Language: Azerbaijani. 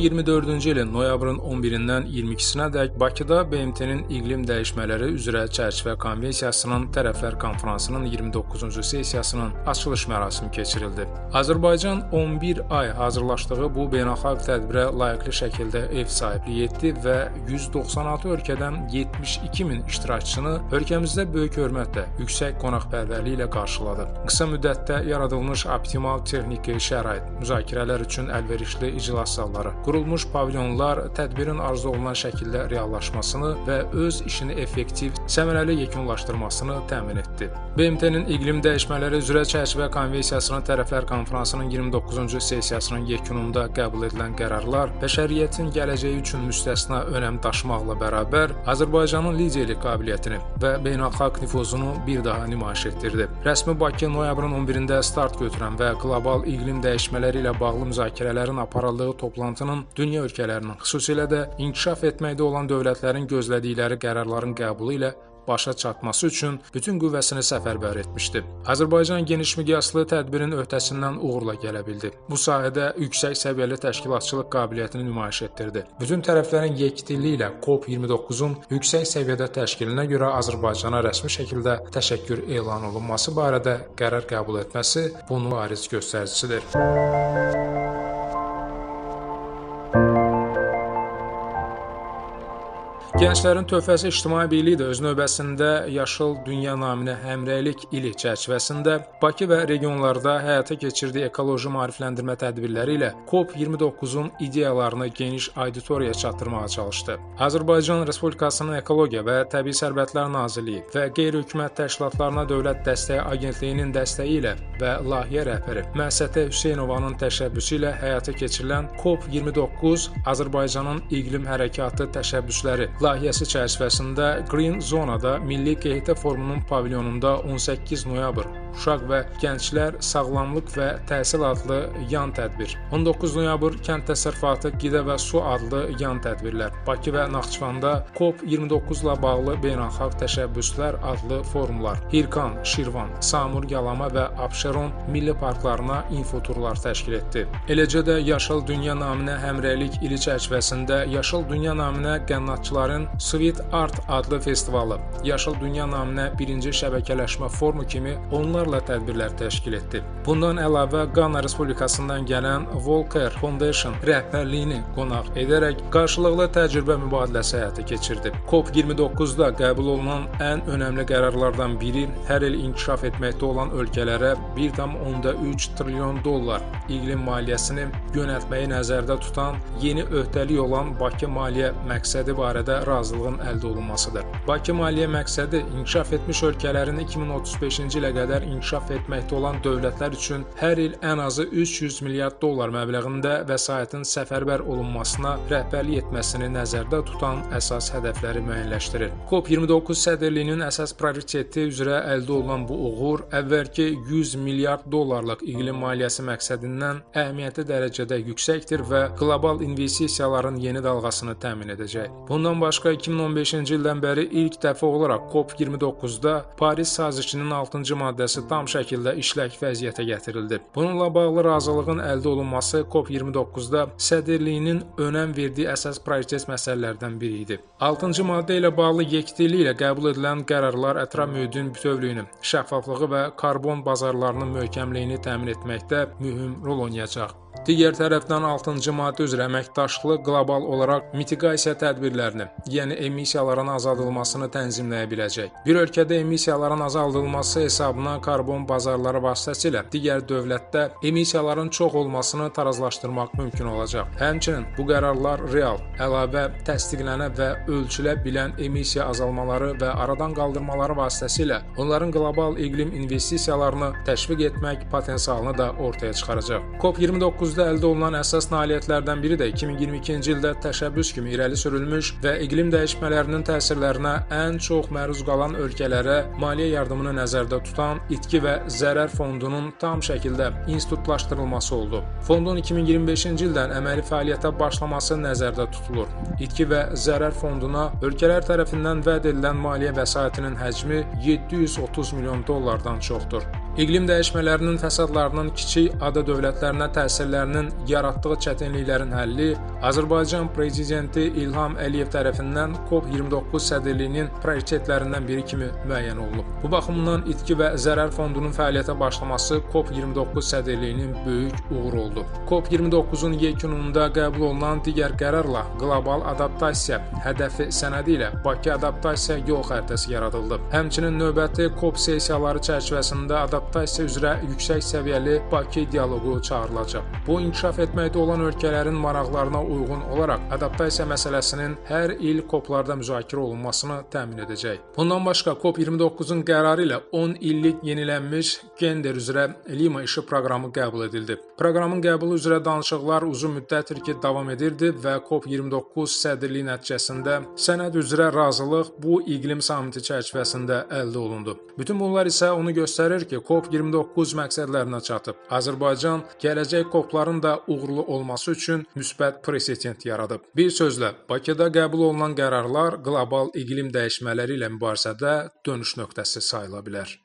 ...2024-cü ilin noyabrın 11-dən 22-sinədək Bakıda BMT-nin iqlim dəyişmələri üzrə çərçivə konvensiyasının tərəflər konfransının 29-cu sessiyasının açılış mərasimi keçirildi. Azərbaycan 11 ay hazırlaşdığı bu beynəlxalq tədbirə layiqli şəkildə ev sahibliyi etdi və 196 ölkədən 72 min iştirakçını ölkəmizdə böyük hörmətlə, yüksək qonaqpərvərliklə qarşıladı. Qısa müddətdə yaradılmış optimal texniki şərait, müzakirələr üçün əlverişli iclas zalları, qurulmuş pavilyonlar tədbirin arzu olunan şəkildə reallaşmasını və öz işini effektiv, səmərəli yekunlaşdırmasını təmin etdi. BMT-nin iqlim dəyişmələri üzrə çərçivə konvensiyasının tərəflər konfransının 29-cu sessiyasının yekununda qəbul edilən qərarlar bəşəriyyətin gələcəyi üçün müstəsna önəm daşımaqla bərabər Azərbaycanın liderlik qabiliyyətini və beynəlxalq nüfuzunu bir daha nümayiş etdirdi. Rəsmi Bakı noyabrın 11-də start götürən və qlobal iqlim dəyişmələri ilə bağlı müzakirələrin aparıldığı toplantının dünya ölkələrinin, xüsusilə də inkişaf etməkdə olan dövlətlərin gözlədikləri qərarların qəbulu ilə başa çatması üçün bütün qüvvəsini səfərbər etmişdi. Azərbaycan geniş miqyaslı tədbirin öhdəsindən uğurla gələ bildi. Bu sahədə yüksək səviyyəli təşkilatçılıq qabiliyyətini nümayiş etdirdi. Bütün tərəflərin yekdilliyi ilə COP29-un yüksək səviyyədə təşkilinə görə Azərbaycana rəsmi şəkildə təşəkkür elan olunması barədə qərar qəbul etməsi bunun bariz göstəricisidir. Gənclərin töhfəsi ictimai birliyi də öz növbəsində Yaşıl Dünya naminə həmrəylik ili çərçivəsində Bakı və regionlarda həyata keçirdiyi ekoloji maarifləndirmə tədbirləri ilə COP29-un ideyalarını geniş auditoriyaya çatdırmağa çalışdı. Azərbaycan Respublikasının Ekologiya və Təbii Sərvətlər Nazirliyi və qeyri-hökumət təşkilatlarına Dövlət Dəstəyi Agentliyinin dəstəyi ilə və layihə rəhbəri Məsətə Hüseynovanın təşəbbüsü ilə həyata keçirilən COP29 Azərbaycanın iqlim hərəkatı təşəbbüsləri layihəsi çərçivəsində Green Zonada Milli QHT Forumunun pavilyonunda 18 noyabr Uşaq və Gənclər Sağlamlıq və Təhsil adlı yan tədbir, 19 noyabr Kənd Təsərrüfatı, Qida və Su adlı yan tədbirlər, Bakı və Naxçıvanda COP29 ilə bağlı beynəlxalq təşəbbüslər adlı forumlar, Hirkan, Şirvan, Samur, Yalama və Abşeron milli parklarına infoturlar təşkil etdi. Eləcə də Yaşıl Dünya naminə həmrəylik ili çərçivəsində Yaşıl Dünya naminə qənnatçıların Sweet Art adlı festivalı, Yaşıl Dünya naminə birinci şəbəkələşmə forumu kimi onlarla tədbirlər təşkil etdi. Bundan əlavə Qana Respublikasından gələn Volker Foundation rəhbərliyini qonaq edərək qarşılıqlı təcrübə mübadiləsi həyata keçirdi. COP29-da qəbul olunan ən önəmli qərarlardan biri hər il inkişaf etməkdə olan ölkələrə 1,3 trilyon dollar iqlim maliyyəsini yönəltməyi nəzərdə tutan yeni öhdəlik olan Bakı maliyyə məqsədi barədə razılığın əldə olunmasıdır. Bakı maliyyə məqsədi inkişaf etmiş ölkələrin 2035-ci ilə qədər inkişaf etməkdə olan dövlətlər üçün hər il ən azı 300 milyard dollar məbləğində vəsaitin səfərbər olunmasına rəhbərlik etməsini nəzərdə tutan əsas hədəfləri müəyyənləşdirir. COP29 sədrliyinin əsas prioriteti üzrə əldə olunan bu uğur əvvəlki 100 milyard dollarlıq iqlim maliyyəsi məqsədindən əhəmiyyətli dərəcədə yüksəkdir və qlobal investisiyaların yeni dalğasını təmin edəcək. Bundan başqa 2015-ci ildən bəri ilk dəfə olaraq COP29-da Paris sazişinin 6-cı maddəsi tam şəkildə işlək vəziyyətə gətirildi. Bununla bağlı razılığın əldə olunması COP29-da sədrliyinin önəm verdiyi əsas prioritet məsələlərdən biri idi. 6-cı maddə ilə bağlı yekdillik ilə qəbul edilən qərarlar ətraf mühitin bütövlüyünü, şəffaflığı və karbon bazarlarının möhkəmliyini təmin etməkdə mühüm rol oynayacaq. Digər tərəfdən 6-cı maddə üzrə əməkdaşlıq qlobal olaraq mitigasiya tədbirlərini, yəni emissiyaların azaldılmasını tənzimləyə biləcək. Bir ölkədə emissiyaların azaldılması hesabına karbon bazarları vasitəsilə digər dövlətdə emissiyaların çox olmasını tarazlaşdırmaq mümkün olacaq. Həmçinin bu qərarlar real, əlavə, təsdiqlənə və ölçülə bilən emissiya azalmaları və aradan qaldırmaları vasitəsilə onların qlobal iqlim investisiyalarını təşviq etmək potensialını da ortaya çıxaracaq. COP29-da əldə olunan əsas nailiyyətlərdən biri də 2022-ci ildə təşəbbüs kimi irəli sürülmüş və iqlim dəyişmələrinin təsirlərinə ən çox məruz qalan ölkələrə maliyyə yardımını nəzərdə tutan itki və zərər fondunun tam şəkildə institutlaşdırılması oldu. Fondun 2025-ci ildən əməli fəaliyyətə başlaması nəzərdə tutulur. İtki və zərər fonduna ölkələr tərəfindən vəd edilən maliyyə vəsaitinin həcmi 730 milyon dollardan çoxdur. İqlim dəyişmələrinin fəsadlarının kiçik ada dövlətlərinə təsirlərinin yaratdığı çətinliklərin həlli Azərbaycan prezidenti İlham Əliyev tərəfindən COP29 sədrliyinin prioritetlərindən biri kimi müəyyən olunub. Bu baxımdan itki və zərər fondunun fəaliyyətə başlaması COP29 sədrliyinin böyük uğuru oldu. COP29-un yekununda qəbul olunan digər qərarla qlobal adaptasiya hədəfi sənədi ilə Bakı adaptasiya yol xəritəsi yaradıldı. Həmçinin növbəti COP sessiyaları çərçivəsində adaptasiya üzrə yüksək səviyyəli Bakı dialoqu çağırılacaq. Bu, inkişaf etməkdə olan ölkələrin maraqlarına uyğun olaraq adaptasiya məsələsinin hər il COP-larda müzakirə olunmasını təmin edəcək. Bundan başqa COP29-un qərarı ilə 10 illik yenilənmiş gender üzrə Lima işi proqramı qəbul edildi. Proqramın qəbulu üzrə danışıqlar uzun müddətdir ki, davam edirdi və COP29 sədrliyi nəticəsində sənəd üzrə razılıq bu iqlim samiti çərçivəsində əldə olundu. Bütün bunlar isə onu göstərir ki, COP29 məqsədlərinə çatıb. Azərbaycan gələcək COP-ların da uğurlu olması üçün müsbət president yaradıb. Bir sözlə, Bakıda qəbul olunan qərarlar qlobal iqlim dəyişmələri ilə mübarizədə dönüş nöqtəsi sayıla bilər.